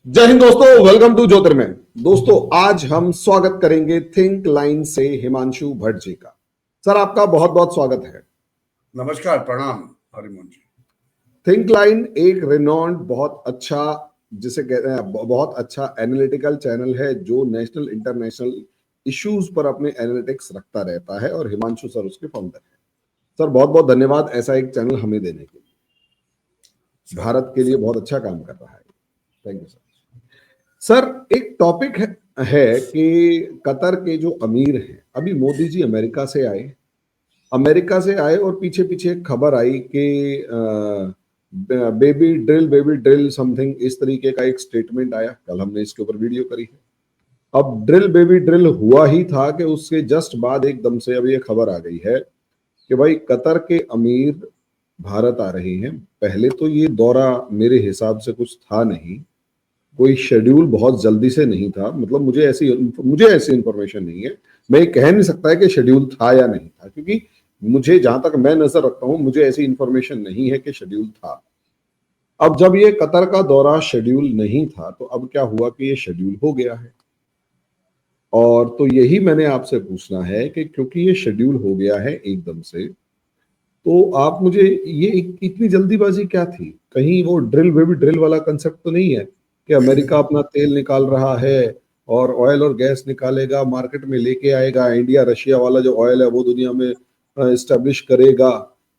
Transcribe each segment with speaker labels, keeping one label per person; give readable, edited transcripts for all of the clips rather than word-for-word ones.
Speaker 1: जय हिंद दोस्तों, welcome to ज्योतिर्मय। दोस्तों, आज हम स्वागत करेंगे थिंक लाइन से हिमांशु भट्ट जी का। सर, आपका बहुत बहुत स्वागत है।
Speaker 2: नमस्कार, प्रणाम हरिमोहन जी।
Speaker 1: थिंक लाइन एक रिनॉन्ड बहुत अच्छा, जिसे कहते हैं बहुत अच्छा एनालिटिकल चैनल है जो नेशनल इंटरनेशनल इश्यूज पर अपने एनालिटिक्स रखता रहता है और हिमांशु सर उसके फाउंडर है। सर, बहुत बहुत धन्यवाद ऐसा एक चैनल हमें देने के लिए। भारत के लिए बहुत अच्छा काम कर रहा है। Thank you sir. सर, एक टॉपिक है कि कतर के जो अमीर हैं, अभी मोदी जी अमेरिका से आए और पीछे पीछे एक खबर आई कि बेबी ड्रिल समथिंग इस तरीके का एक स्टेटमेंट आया। कल हमने इसके ऊपर वीडियो करी है। अब ड्रिल बेबी ड्रिल हुआ ही था कि उसके जस्ट बाद एकदम से अभी ये खबर आ गई है कि भाई कतर के अमीर भारत आ रहे हैं। पहले तो ये दौरा मेरे हिसाब से कुछ था नहीं, कोई शेड्यूल बहुत जल्दी से नहीं था। मतलब मुझे ऐसी इंफॉर्मेशन नहीं है। मैं ये कह नहीं सकता है कि शेड्यूल था या नहीं था, क्योंकि मुझे जहां तक मैं नजर रखता हूं मुझे ऐसी इंफॉर्मेशन नहीं है कि शेड्यूल था। अब जब ये कतर का दौरा शेड्यूल नहीं था तो अब क्या हुआ कि ये शेड्यूल हो गया है। और तो यही मैंने आपसे पूछना है कि क्योंकि ये शेड्यूल हो गया है एकदम से, तो आप मुझे ये इतनी जल्दीबाजी क्या थी? कहीं वो ड्रिल बेबी ड्रिल वाला कंसेप्ट तो नहीं है कि अमेरिका अपना तेल निकाल रहा है और ऑयल और गैस निकालेगा, मार्केट में लेके आएगा, इंडिया रशिया वाला जो ऑयल है वो दुनिया में इस्टेब्लिश करेगा,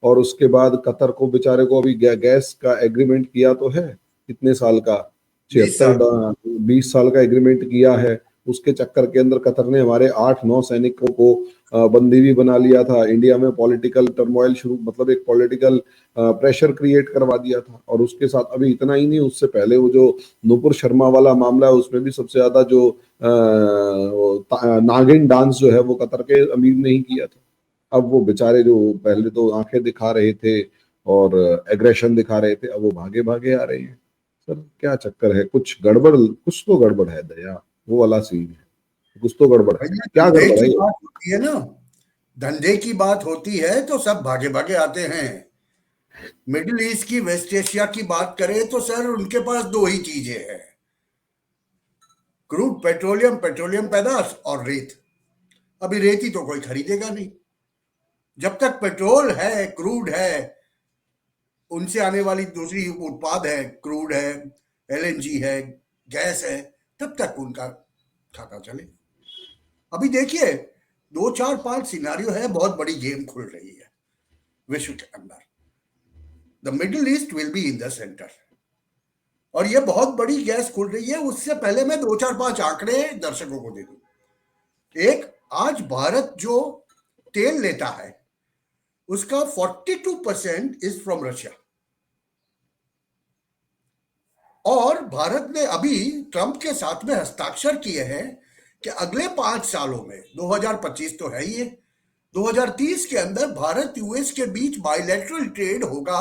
Speaker 1: और उसके बाद कतर को बेचारे को अभी गैस का एग्रीमेंट किया तो है कितने साल का,
Speaker 2: 20
Speaker 1: 76
Speaker 2: साल
Speaker 1: 20 साल का एग्रीमेंट किया है। उसके चक्कर के अंदर कतर ने हमारे 8-9 सैनिकों को बंदी भी बना लिया था। इंडिया में पॉलिटिकल टर्मोइल शुरू, मतलब एक पॉलिटिकल प्रेशर क्रिएट करवा दिया था। और उसके साथ अभी इतना ही नहीं, उससे पहले वो जो नुपुर शर्मा वाला मामला है उसमें भी सबसे ज्यादा जो नागिन डांस जो है वो कतर के अमीर ने ही किया था। अब वो बेचारे जो पहले तो आंखें दिखा रहे थे और एग्रेशन दिखा रहे थे, अब वो भागे भागे आ रहे हैं। सर, क्या चक्कर है? कुछ तो गड़बड़ है दया, वो वाला सीन है। कुछ तो गड़बड़ है,
Speaker 2: भैया,
Speaker 1: क्या
Speaker 2: धंधे
Speaker 1: गड़बड़ है
Speaker 2: की
Speaker 1: ये?
Speaker 2: बात होती है ना। धंधे की बात होती है तो सब भागे भागे आते हैं। मिडिल ईस्ट की, वेस्ट एशिया की बात करें तो सर उनके पास दो ही चीजें हैं: क्रूड पेट्रोलियम, पेट्रोलियम पैदाश और रेत। अभी रेत ही तो कोई खरीदेगा नहीं। जब तक पेट्रोल है, क्रूड है, उनसे आने वाली दूसरी उत्पाद है, क्रूड है, एलएनजी है, गैस है, तब तक उनका खाता चले। अभी देखिए, 2 4 5 सिनारियो है, बहुत बड़ी गेम खुल रही है विश्व के अंदर। The middle east will be in the centre, और ये बहुत बड़ी गैस खुल रही है। उससे पहले मैं 2 4 5 आंकड़े दर्शकों को दे दूं। एक, आज भारत जो तेल लेता है उसका 42% इज फ्रॉम रशिया। और भारत ने अभी ट्रंप के साथ में हस्ताक्षर किए हैं कि अगले 5 सालों में, 2025 तो है ही है, 2030 के अंदर भारत यूएस के बीच बायलैटरल ट्रेड होगा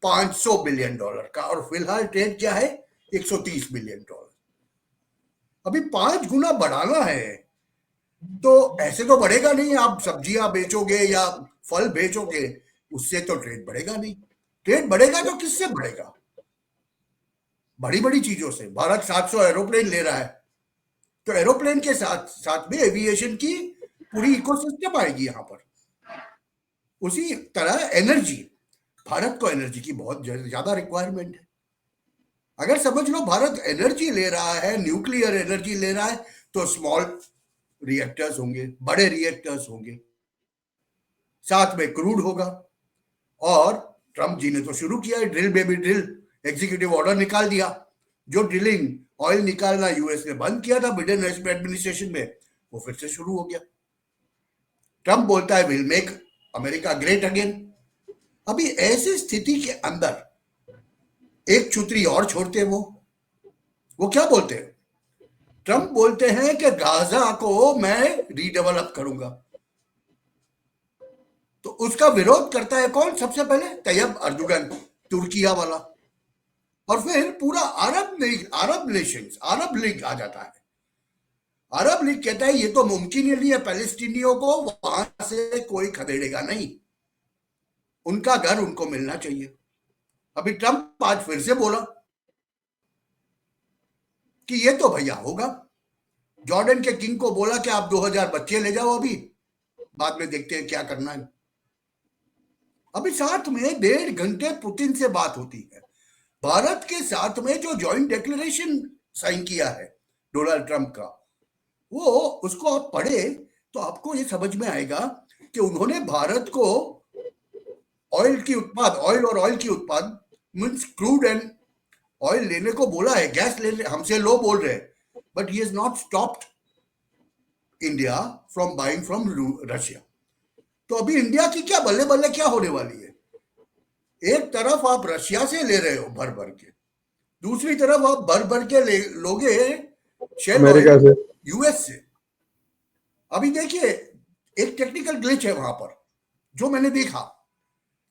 Speaker 2: $500 बिलियन का। और फिलहाल ट्रेड क्या है? $130 बिलियन। अभी 5 गुना बढ़ाना है तो ऐसे तो बढ़ेगा नहीं। आप सब्जियां बेचोगे या फल बेचोगे, उससे तो ट्रेड बढ़ेगा नहीं। ट्रेड बढ़ेगा तो किससे बढ़ेगा? बड़ी बड़ी चीजों से। भारत 700 एरोप्लेन ले रहा है, तो एरोप्लेन के साथ साथ में एविएशन की पूरी इकोसिस्टम आएगी यहां पर। उसी तरह एनर्जी, भारत को एनर्जी की बहुत ज्यादा रिक्वायरमेंट है। अगर समझ लो भारत एनर्जी ले रहा है, न्यूक्लियर एनर्जी ले रहा है, तो स्मॉल रिएक्टर्स होंगे, बड़े रिएक्टर्स होंगे, साथ में क्रूड होगा। और ट्रंप जी ने तो शुरू किया है drill baby drill, executive order निकाल दिया। जो ड्रिलिंग ऑयल निकालना यूएस ने बंद किया था बिडेन एडमिनिस्ट्रेशन में, वो फिर से शुरू हो गया। ट्रंप बोलता है will make America great again. अभी ऐसी स्थिति के अंदर एक चुतरी और छोड़ते हैं। वो क्या बोलते हैं? ट्रंप बोलते हैं कि गाजा को मैं रीडेवलप करूंगा। तो उसका विरोध करता है कौन? सबसे पहले तैयब अर्दुगन, तुर्किया वाला। और फिर पूरा अरब लीग, अरब लीग आ जाता है। अरब लीग कहता है ये तो मुमकिन ही नहीं है, पैलेस्टीनियों को वहां से कोई खदेड़ेगा नहीं, उनका घर उनको मिलना चाहिए। अभी ट्रंप आज फिर से बोला कि ये तो भैया होगा। जॉर्डन के किंग को बोला कि आप 2000 बच्चे ले जाओ, अभी बाद में देखते हैं क्या करना है। अभी साथ में 1.5 घंटे पुतिन से बात होती है। भारत के साथ में जो जॉइंट डिक्लेरेशन साइन किया है डोनाल्ड ट्रंप का, वो उसको आप पढ़े तो आपको ये समझ में आएगा कि उन्होंने भारत को ऑयल और ऑयल की उत्पाद मीन्स क्रूड एंड ऑयल लेने को बोला है, गैस लेने हमसे लो बोल रहे हैं, but he is not stopped India from buying from Russia. तो अभी इंडिया की क्या बल्ले बल्ले क्या होने वाली है? एक तरफ आप रशिया से ले रहे हो भर भर के, दूसरी तरफ आप भर भर के लोगे शेल
Speaker 1: अमेरिका
Speaker 2: ऑयल
Speaker 1: से।
Speaker 2: यूएस से। अभी देखिए एक टेक्निकल ग्लिच है वहां पर जो मैंने देखा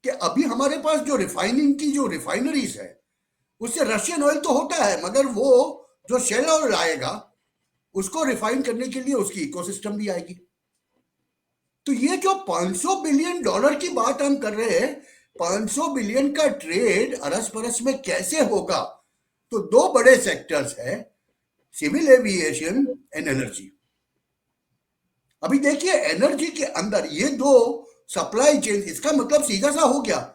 Speaker 2: कि अभी हमारे पास जो रिफाइनिंग की जो रिफाइनरीज है उससे रशियन ऑयल तो होता है, मगर वो जो शेल ऑयल आएगा उसको रिफाइन करने के लिए उसकी इकोसिस्टम भी आएगी। तो ये जो $500 बिलियन की बात हम कर रहे हैं, 500 बिलियन का ट्रेड अरस परस में कैसे होगा? तो दो बड़े सेक्टर्स है, सिविल एविएशन एंड एनर्जी। अभी देखिए एनर्जी के अंदर ये दो सप्लाई चेन, इसका मतलब सीधा सा हो गया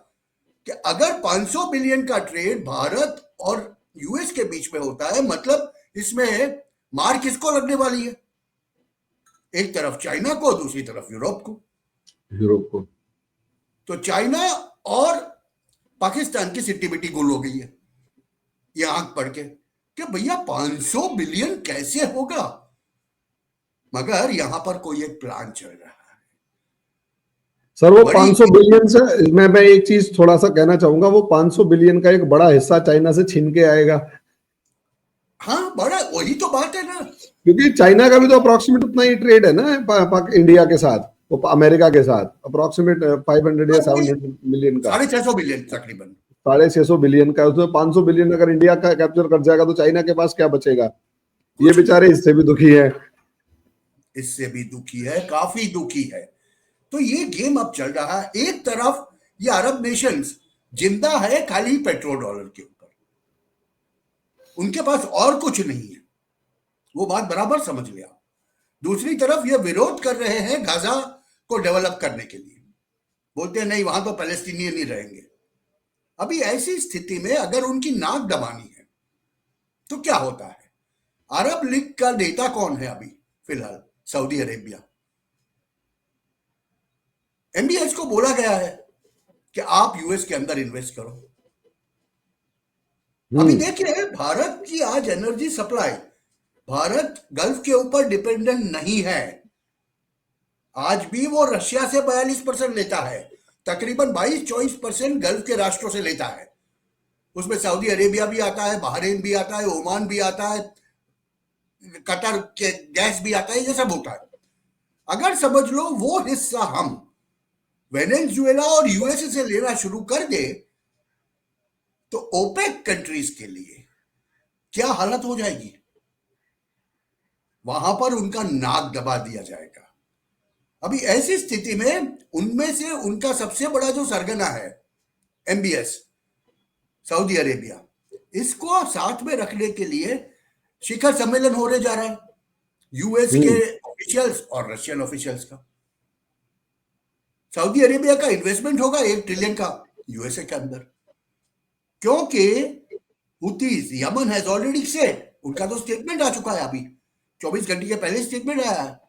Speaker 2: कि अगर 500 बिलियन का ट्रेड भारत और यूएस के बीच में होता है, मतलब इसमें मार किसको लगने वाली है? एक तरफ चाइना को, दूसरी तरफ यूरोप को। तो चाइना और पाकिस्तान की सिट्टी गुल हो गई है ये आंख पढ़ के कि भैया 500 बिलियन कैसे होगा? मगर यहां पर कोई एक प्लान चल रहा है
Speaker 1: सर वो 500 बिलियन से मैं एक चीज थोड़ा सा कहना चाहूंगा, वो 500 बिलियन का एक बड़ा हिस्सा चाइना से छीन के आएगा।
Speaker 2: हाँ, बड़ा वही तो बात है ना,
Speaker 1: क्योंकि चाइना का भी तो अप्रोक्सीमेट उतना ही ट्रेड है ना इंडिया के साथ, वो अमेरिका के साथ अप्रोक्सीमेट 500 या 700 मिलियन का,
Speaker 2: 650 बिलियन तकरीबन,
Speaker 1: 650 बिलियन का। उसमें 500 बिलियन अगर इंडिया का कैप्चर कर जाएगा तो चाइना के पास क्या बचेगा? ये बेचारे इससे भी दुखी है,
Speaker 2: काफी दुखी है। तो ये गेम अब चल रहा है। एक तरफ ये अरब नेशंस जिंदा है खाली पेट्रोल डॉलर के ऊपर, उनके पास और कुछ नहीं है, वो बात बराबर समझ लिया। दूसरी तरफ ये विरोध कर रहे हैं गाजा को डेवलप करने के लिए, बोलते हैं नहीं वहां तो पैलेस्टीनियन ही रहेंगे। अभी ऐसी स्थिति में अगर उनकी नाक दबानी है तो क्या होता है? अरब लीग का नेता कौन है अभी फिलहाल? Saudi Arabia. एमबीएस को बोला गया है कि आप यूएस के अंदर इन्वेस्ट करो। अभी देखिए भारत की आज एनर्जी सप्लाई, भारत गल्फ के ऊपर डिपेंडेंट नहीं है। आज भी वो रशिया से 42% लेता है, तकरीबन 22-24% गल्फ के राष्ट्रों से लेता है। उसमें सऊदी अरेबिया भी आता है, बहरीन भी आता है, ओमान भी आता है, कतर के गैस भी आता है, ये सब होता है। अगर समझ लो वो हिस्सा हम वेनेजुएला और यूएसए से लेना शुरू कर दे तो ओपेक कंट्रीज के लिए क्या हालत हो जाएगी? वहां पर उनका नाक दबा दिया जाएगा। अभी ऐसी स्थिति में उनमें से उनका सबसे बड़ा जो सरगना है एमबीएस सऊदी अरेबिया, इसको साथ में रखने के लिए शिखर सम्मेलन होने जा रहा है यूएस के ऑफिशियल्स और रशियन ऑफिशियल्स का। सऊदी अरेबिया का इन्वेस्टमेंट होगा 1 ट्रिलियन का यूएसए के अंदर, क्योंकि हुतीज यमन हैज ऑलरेडी सेड, उनका तो स्टेटमेंट आ चुका है, अभी 24 घंटे के पहले स्टेटमेंट आया है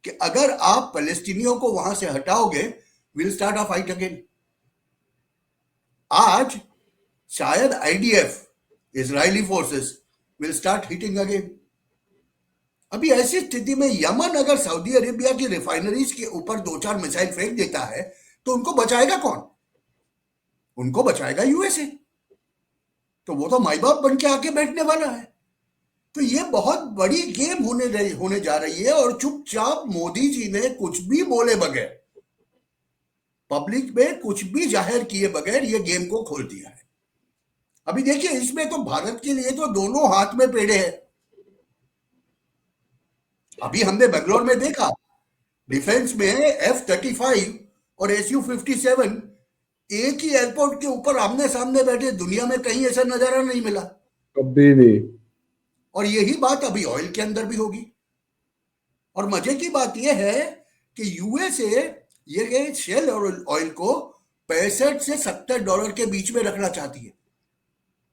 Speaker 2: कि अगर आप फलस्तीनियों को वहां से हटाओगे will start a fight again. आज शायद IDF Israeli forces will start hitting again. अभी ऐसी स्थिति में यमन अगर सऊदी अरेबिया की रिफाइनरीज के ऊपर 2-4 मिसाइल फेंक देता है तो उनको बचाएगा कौन? उनको बचाएगा यूएसए। तो वो तो माई बाप बन के आके बैठने वाला है। तो ये बहुत बड़ी गेम होने जा रही है, और चुपचाप मोदी जी ने कुछ भी बोले बगैर, पब्लिक में कुछ भी जाहिर किए बगैर ये गेम को खोल दिया है। अभी देखिए इसमें तो भारत के लिए तो दोनों हाथ में पेड़े हैं। अभी हमने बेंगलोर में देखा डिफेंस में F-35 और Su-57 एक ही एयरपोर्ट के ऊपर आमने सामने बैठे, दुनिया में कहीं ऐसा नजारा नहीं मिला
Speaker 1: कभी नहीं।
Speaker 2: और यही बात अभी ऑयल के अंदर भी होगी। और मजे की बात यह है कि यूएसए ये शेल ऑयल को 65 से $70 के बीच में रखना चाहती है।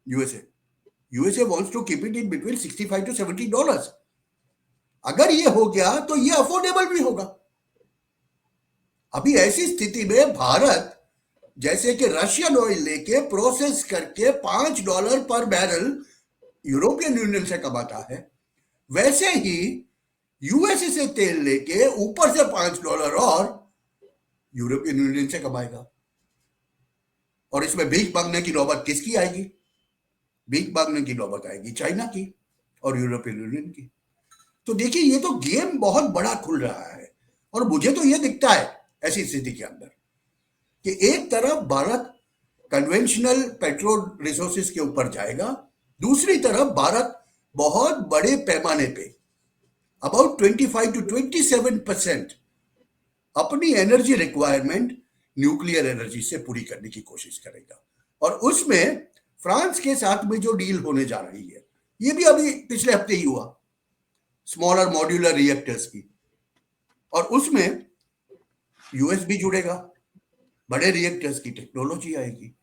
Speaker 2: USA wants to keep it in between $65 to $70। अगर ये हो गया तो ये अफोर्डेबल भी होगा। अभी ऐसी स्थिति में भारत जैसे कि रशियन ऑयल लेके प्रोसेस करके $5 पर बैरल यूरोपियन यूनियन से कमाता है, वैसे ही यूएसए से तेल लेके ऊपर से $5 और यूरोपियन यूनियन से कमाएगा। और इसमें भीख मांगने की नौबत किसकी आएगी? भीख मांगने की नौबत आएगी चाइना की और यूरोपियन यूनियन की। तो देखिए, ये तो गेम बहुत बड़ा खुल रहा है। और मुझे तो ये दिखता है ऐसी स्थिति के अंदर कि एक तरफ भारत कन्वेंशनल पेट्रोल रिसोर्सेज के ऊपर जाएगा, दूसरी तरफ भारत बहुत बड़े पैमाने पे अबाउट 25 to 27% अपनी एनर्जी रिक्वायरमेंट न्यूक्लियर एनर्जी से पूरी करने की कोशिश करेगा। और उसमें फ्रांस के साथ में जो डील होने जा रही है, ये भी अभी पिछले हफ्ते ही हुआ, स्मॉलर मॉड्यूलर रिएक्टर्स की, और उसमें यूएस भी जुड़ेगा, बड़े रिएक्टर्स की टेक्नोलॉजी आएगी।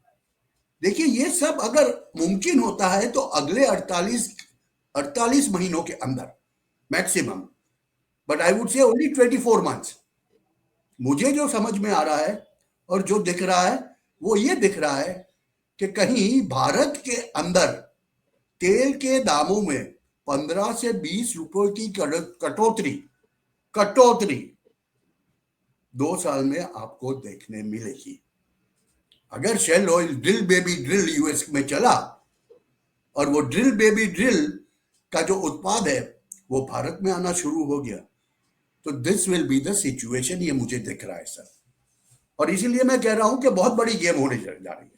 Speaker 2: देखिए, ये सब अगर मुमकिन होता है तो अगले 48 महीनों के अंदर maximum, but I would say only 24 months. मुझे जो समझ में आ रहा है और जो दिख रहा है वो ये दिख रहा है कि कहीं भारत के अंदर तेल के दामों में 15 से 20 रुपए की कटौती 2 साल में आपको देखने मिलेगी। अगर shale oil drill baby drill US में चला और वो ड्रिल बेबी ड्रिल का जो उत्पाद है वो भारत में आना शुरू हो गया, तो this will be the situation. ये मुझे दिख रहा है सर, और इसीलिए मैं कह रहा हूं कि बहुत बड़ी गेम होने जा रही है।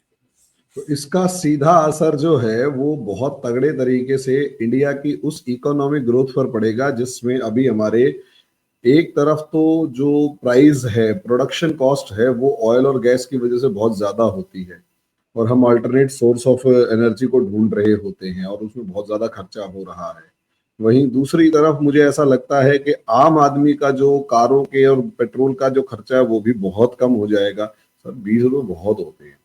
Speaker 1: तो इसका सीधा असर जो है वो बहुत तगड़े तरीके से इंडिया की उस इकोनॉमिक ग्रोथ पर पड़ेगा, जिसमें अभी हमारे एक तरफ तो जो प्राइस है, प्रोडक्शन कॉस्ट है, वो ऑयल और गैस की वजह से बहुत ज्यादा होती है और हम अल्टरनेट सोर्स ऑफ एनर्जी को ढूंढ रहे होते हैं और उसमें बहुत ज्यादा खर्चा हो रहा है। वहीं दूसरी तरफ मुझे ऐसा लगता है कि आम आदमी का जो कारों के और पेट्रोल का जो खर्चा है वो भी बहुत कम हो जाएगा। सर 20 रुपए बहुत होते हैं,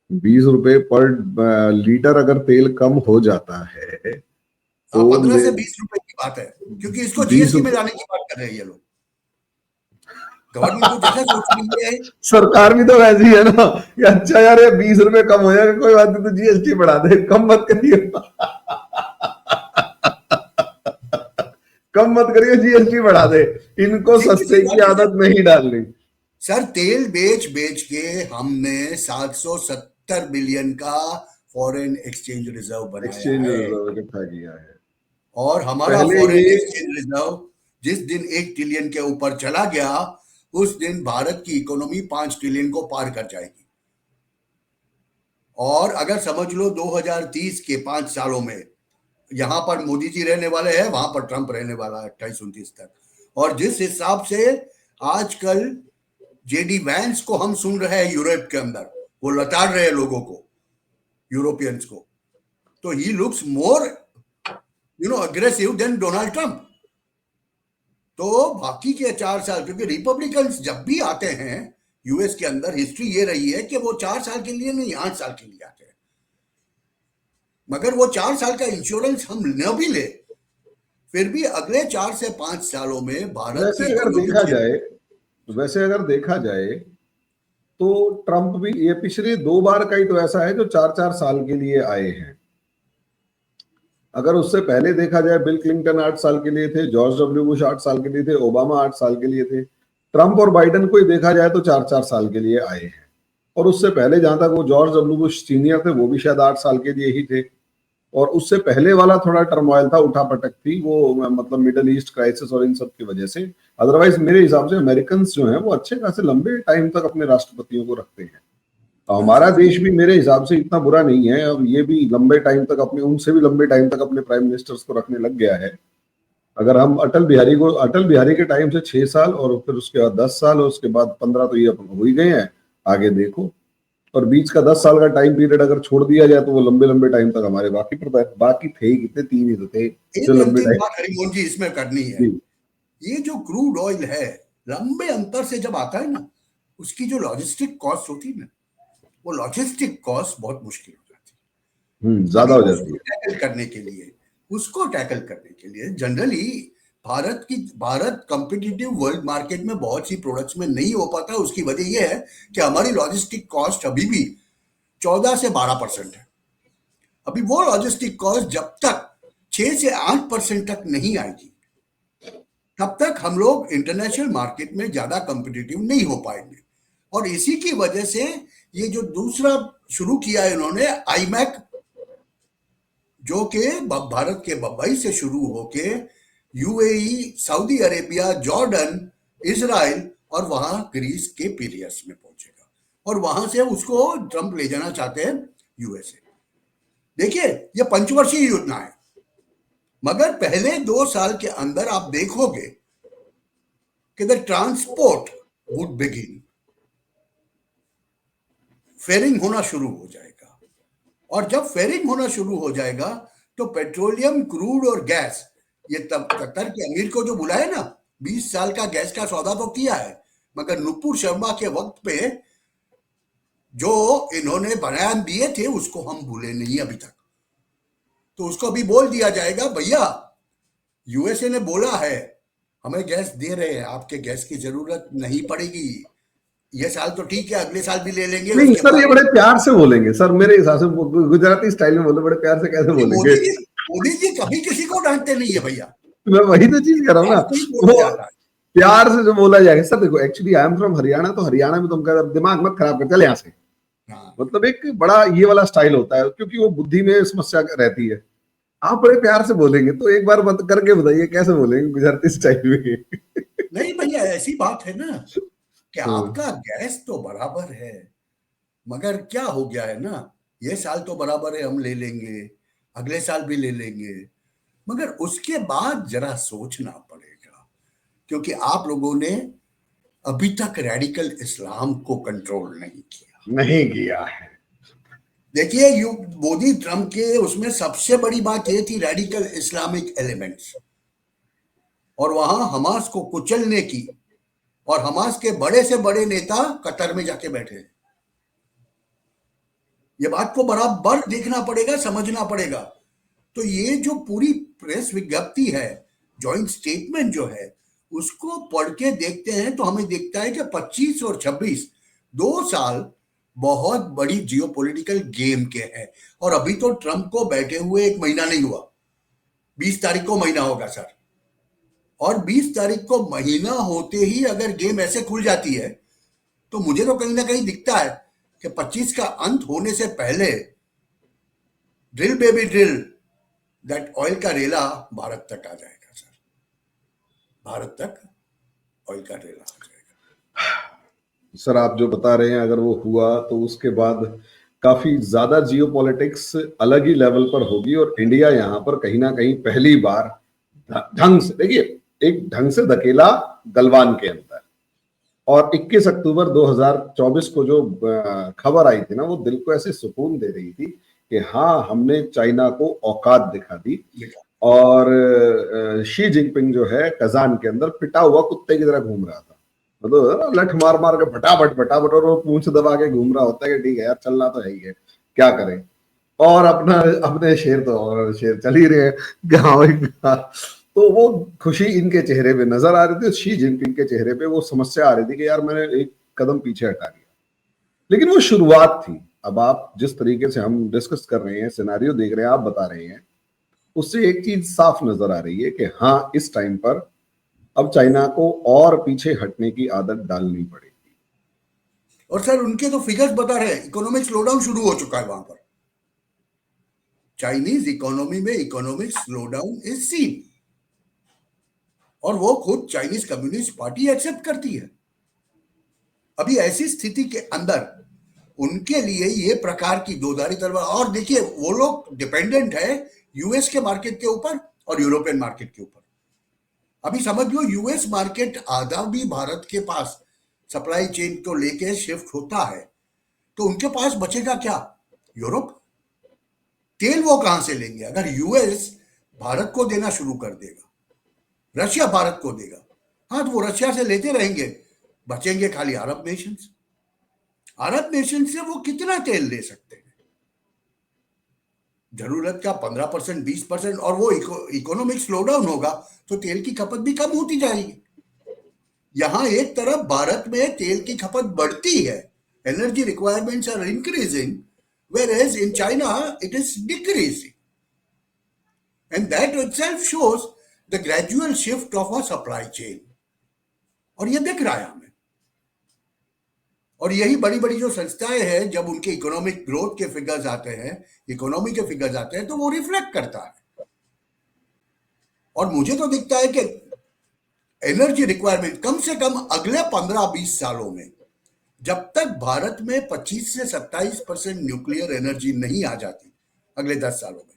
Speaker 1: 20 रुपए पर लीटर अगर तेल कम हो जाता है तो
Speaker 2: 15 से 20 रुपए की बात है, क्योंकि इसको जीएसटी में लाने की बात कर रहे हैं ये लोग। गवर्नमेंट को जैसा सोच रही है,
Speaker 1: सरकार भी तो वैसी है ना कि अच्छा यार ये 20 रुपए कम हो जाएगा, कोई बात नहीं, तो जीएसटी बढ़ा दे, कम मत करिए कम मत करिए, जीएसटी बढ़ा दे, इनको सस्ते की आदत नहीं डालनी।
Speaker 2: सर तेल बेच बेच के हमने 770 बिलियन का फॉरेन एक्सचेंज रिजर्व बनाया है,
Speaker 1: इकट्ठा किया है।
Speaker 2: और हमारा फॉरेन एक्सचेंज रिजर्व जिस दिन 1 ट्रिलियन के ऊपर चला गया, उस दिन भारत की इकोनॉमी 5 ट्रिलियन को पार कर जाएगी। और अगर समझ लो 2030 के 5 सालों में यहां पर मोदी जी रहने वाले हैं, वहां पर ट्रंप रहने वाला है 28-29 तक। और जिस हिसाब से आजकल जेडी वैंस को हम सुन रहे हैं यूरोप के अंदर, वो लताड़ रहे हैं लोगों को, यूरोपियंस को, तो he looks more aggressive than Donald Trump. तो बाकी के 4 साल, क्योंकि रिपब्लिकन्स जब भी आते हैं यूएस के अंदर, हिस्ट्री ये रही है कि वो 4 साल के लिए नहीं 8 साल के लिए आते हैं, मगर वो 4 साल का इंश्योरेंस हम न भी ले, फिर भी अगले 4 से 5 सालों में भारत
Speaker 1: वैसे अगर देखा जाए तो ट्रंप भी ये पिछले 2 बार का ही तो ऐसा है जो 4-4 साल के लिए आए हैं। अगर उससे पहले देखा जाए, बिल क्लिंटन 8 साल के लिए थे, जॉर्ज डब्ल्यू बुश 8 साल के लिए थे, ओबामा 8 साल के लिए थे। ट्रंप और बाइडेन को ही देखा जाए तो 4-4 साल के लिए आए हैं। और उससे पहले जहां तक वो जॉर्ज डब्ल्यू बुश सीनियर थे, वो भी शायद 8 साल के लिए ही थे। और उससे पहले वाला थोड़ा टर्मोइल था, उठा पटक थी, वो मतलब मिडल ईस्ट क्राइसिस और इन सब की वजह से। अदरवाइज मेरे हिसाब से अमेरिकन जो हैं वो अच्छे खासे लंबे टाइम तक अपने राष्ट्रपतियों को रखते हैं। हमारा देश भी मेरे हिसाब से इतना बुरा नहीं है, अब ये भी लंबे टाइम तक अपने, उनसे भी लंबे टाइम तक अपने प्राइम मिनिस्टर्स को रखने लग गया है। अगर हम अटल बिहारी के टाइम से 6 साल और फिर उसके बाद 10 साल और उसके बाद 15, तो ये अपन हो ही गए हैं। आगे देखो, और बीच का 10 साल का टाइम पीरियड अगर छोड़ दिया जाए तो वो लंबे लंबे टाइम तक हमारे बाकी थे ही कितने, 3 ही तो थे जो
Speaker 2: एक
Speaker 1: लंबे
Speaker 2: अंतिम
Speaker 1: टाइम।
Speaker 2: बात हरिमोहन जी इसमें करनी है।
Speaker 1: जी।
Speaker 2: ये जो क्रूड ऑयल है, लंबे अंतर से जब आता है ना, उसकी जो लॉजिस्टिक कॉस्ट होती है ना, वो लॉजिस्टिक कॉस्ट बहुत मुश्किल हो जाती है।
Speaker 1: ज्यादा
Speaker 2: अभी
Speaker 1: हो जाती
Speaker 2: उसको
Speaker 1: है।
Speaker 2: टैकल करने के लिए generally Bharat competitive world market में बहुत सी प्रोडक्ट्स में नहीं हो पाता। उसकी वजह यह है कि हमारी लॉजिस्टिक कॉस्ट अभी भी 14 से 12% है। अभी वो लॉजिस्टिक कॉस्ट जब तक 6 से 8% तक नहीं आएगी, तब तक हम लोग इंटरनेशनल मार्केट में ज्यादा कंपिटिटिव नहीं हो पाएंगे। और इसी की वजह से ये जो दूसरा शुरू किया है इन्होंने, आईमैक, जो कि भारत के बम्बई से शुरू होके UAE, Saudi Arabia, Jordan, Israel और वहां ग्रीस के पीरियड्स में पहुंचेगा, और वहां से उसको ट्रंप ले जाना चाहते हैं यूएसए। देखिए, ये पंचवर्षीय योजना है, मगर पहले 2 साल के अंदर आप देखोगे कि द ट्रांसपोर्ट वुड बिगिन, फेयरिंग होना शुरू हो जाएगा। और जब फेयरिंग होना शुरू हो जाएगा तो पेट्रोलियम, क्रूड और गैस, ये तब कतर के अमीर को जो बुलाए ना, 20 साल का गैस का सौदा तो किया है, मगर नुपुर शर्मा के वक्त पे जो इन्होंने बयान दिए थे उसको हम भूले नहीं अभी तक। तो उसको अभी बोल दिया जाएगा, भैया यूएसए ने बोला है हमें गैस दे रहे हैं, आपके गैस की जरूरत नहीं पड़ेगी, ये साल तो ठीक है, अगले साल भी ले लेंगे,
Speaker 1: नहीं
Speaker 2: उसके
Speaker 1: सर, ये
Speaker 2: बाद।
Speaker 1: बड़े प्यार से बोलेंगे सर, मेरे हिसाब से गुजराती स्टाइल में बोले, बड़े प्यार से कैसे
Speaker 2: नहीं,
Speaker 1: बोलेंगे?
Speaker 2: मोदी जी कभी किसी को डांटते नहीं है भैया,
Speaker 1: मैं वही तो चीज कर रहा हूँ ना,
Speaker 2: प्यार से ही बोला
Speaker 1: वो
Speaker 2: जाता है।
Speaker 1: प्यार से जो बोला जाएगा। सर देखो, actually I am from Haryana, तो हरियाणा में तुम कह दिमाग मत खराब कर, चल यहाँ से।
Speaker 2: हाँ,
Speaker 1: मतलब एक बड़ा ये वाला स्टाइल होता है, क्योंकि वो बुद्धि में समस्या रहती है। आप बड़े प्यार से बोलेंगे, तो एक बार बंद करके बताइए कैसे बोलेंगे गुजराती स्टाइल में?
Speaker 2: नहीं भैया, ऐसी बात है ना कि
Speaker 1: हाँ।
Speaker 2: आपका गैस तो बराबर है, मगर क्या हो गया है ना, ये साल तो बराबर है, हम ले लेंगे, अगले साल भी ले लेंगे, मगर उसके बाद जरा सोचना पड़ेगा, क्योंकि आप लोगों ने अभी तक रेडिकल इस्लाम को कंट्रोल नहीं किया।
Speaker 1: नहीं किया है।
Speaker 2: देखिए, यू मोदी ट्रम्प के उसमें सबसे बड़ी बात ये थी रेडिकल इस्लामिक एलिमेंट्स, और वहां हमास को कुचलने की, और हमास के बड़े से बड़े नेता कतर में जाके बैठे हैं। ये बात को बराबर देखना पड़ेगा, समझना पड़ेगा। तो ये जो पूरी प्रेस विज्ञप्ति है, जॉइंट स्टेटमेंट जो है, उसको पढ़ के देखते हैं तो हमें दिखता है कि 25 और 26 2 साल बहुत बड़ी जियोपॉलिटिकल गेम के हैं। और अभी तो ट्रंप को बैठे हुए 1 महीना नहीं हुआ, 20 तारीख को महीना होगा सर, और 20 तारीख को महीना होते ही अगर गेम ऐसे खुल जाती है, तो मुझे तो कहीं ना कहीं दिखता है कि 25 का अंत होने से पहले drill baby drill, that oil का रेला भारत तक आ जाएगा सर, भारत तक ऑयल का रेला आ जाएगा।
Speaker 1: सर आप जो बता रहे हैं, अगर वो हुआ तो उसके बाद काफी ज्यादा जियोपॉलिटिक्स अलग ही लेवल पर होगी, और इंडिया यहाँ पर कहीं ना कहीं पहली बार ढंग से, देखिए, एक ढंग से धकेला गलवान के अंदर। और 21 अक्टूबर 2024 को जो खबर आई थी ना, वो दिल को ऐसे सुकून दे रही थी कि हाँ, हमने चाइना को औकात दिखा दी। और शी जिनपिंग जो है कजान के अंदर पिटा हुआ कुत्ते की तरह घूम रहा था, मतलब लठ मार मार के फटाफट फटाफट, और वो पूंछ दबा के घूम रहा होता है कि ठीक है यार, चलना तो है ही है, क्या करें। और अपना अपने शेर तो और शेर चल ही रहे हैं, गाँव। तो वो खुशी इनके चेहरे पे नजर आ रही थी, शी जिनपिंग के चेहरे पे वो समस्या आ रही थी कि यार मैंने एक कदम पीछे हटा दिया। लेकिन वो शुरुआत थी। अब आप जिस तरीके से हम डिस्कस कर रहे हैं, सिनारियो देख रहे हैं, आप बता रहे हैं, उससे एक चीज साफ नजर आ रही है कि हाँ, इस टाइम पर अब चाइना को और पीछे हटने की आदत डालनी पड़ेगी।
Speaker 2: और सर उनके तो फिगर्स बता रहे हैं, इकोनॉमिक स्लोडाउन शुरू हो चुका है वहां पर, चाइनीज इकोनॉमी में इकोनॉमिक स्लोडाउन इज सीन, और वो खुद चाइनीज कम्युनिस्ट पार्टी एक्सेप्ट करती है। अभी ऐसी स्थिति के अंदर उनके लिए ये प्रकार की दोधारी तलवार, और देखिए वो लोग डिपेंडेंट है यूएस के मार्केट के ऊपर और यूरोपियन मार्केट के ऊपर। अभी समझ लो, यूएस मार्केट आधा भी भारत के पास सप्लाई चेन को लेके शिफ्ट होता है, तो उनके पास बचेगा क्या? यूरोप। तेल वो कहां से लेंगे? अगर यूएस भारत को देना शुरू कर देगा, रशिया भारत को देगा, हाँ, तो वो रशिया से लेते रहेंगे, बचेंगे खाली अरब नेशंस। अरब नेशन से वो कितना तेल ले सकते हैं? जरूरत का 15%, 20%, और वो इकोनॉमिक स्लोडाउन होगा तो तेल की खपत भी कम होती जाएगी। यहां एक तरफ भारत में तेल की खपत बढ़ती है, energy requirements are increasing, whereas in China it is decreasing, and that itself shows the gradual shift of our supply chain। और ये दिख रहा है हमें, और यही बड़ी बड़ी जो संस्थाएं हैं, जब उनके इकोनॉमिक ग्रोथ के फिगर्स आते हैं, इकोनॉमी के फिगर्स आते हैं, तो वो रिफ्लेक्ट करता है। और मुझे तो दिखता है कि एनर्जी रिक्वायरमेंट कम से कम अगले 15-20 सालों में, जब तक भारत में 25 से 27% न्यूक्लियर एनर्जी नहीं आ जाती अगले 10 सालों में,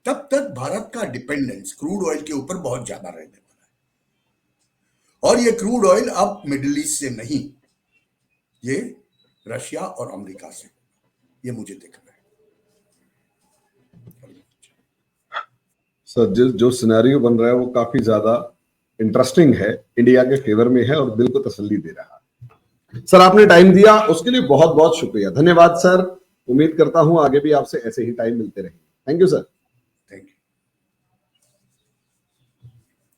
Speaker 2: तब तक भारत का डिपेंडेंस क्रूड ऑयल के ऊपर बहुत ज्यादा रहने वाला है। और ये क्रूड ऑयल अब मिडिल ईस्ट से नहीं, ये रशिया और अमेरिका से, ये मुझे दिख रहा है।
Speaker 1: सर, जो सिनेरियो बन रहा है वो काफी ज्यादा इंटरेस्टिंग है, इंडिया के फेवर में है और दिल को तसल्ली दे रहा है। सर, आपने टाइम दिया उसके लिए बहुत बहुत शुक्रिया, धन्यवाद सर। उम्मीद करता हूं आगे भी आपसे ऐसे ही टाइम मिलते रहेंगे। Thank you sir.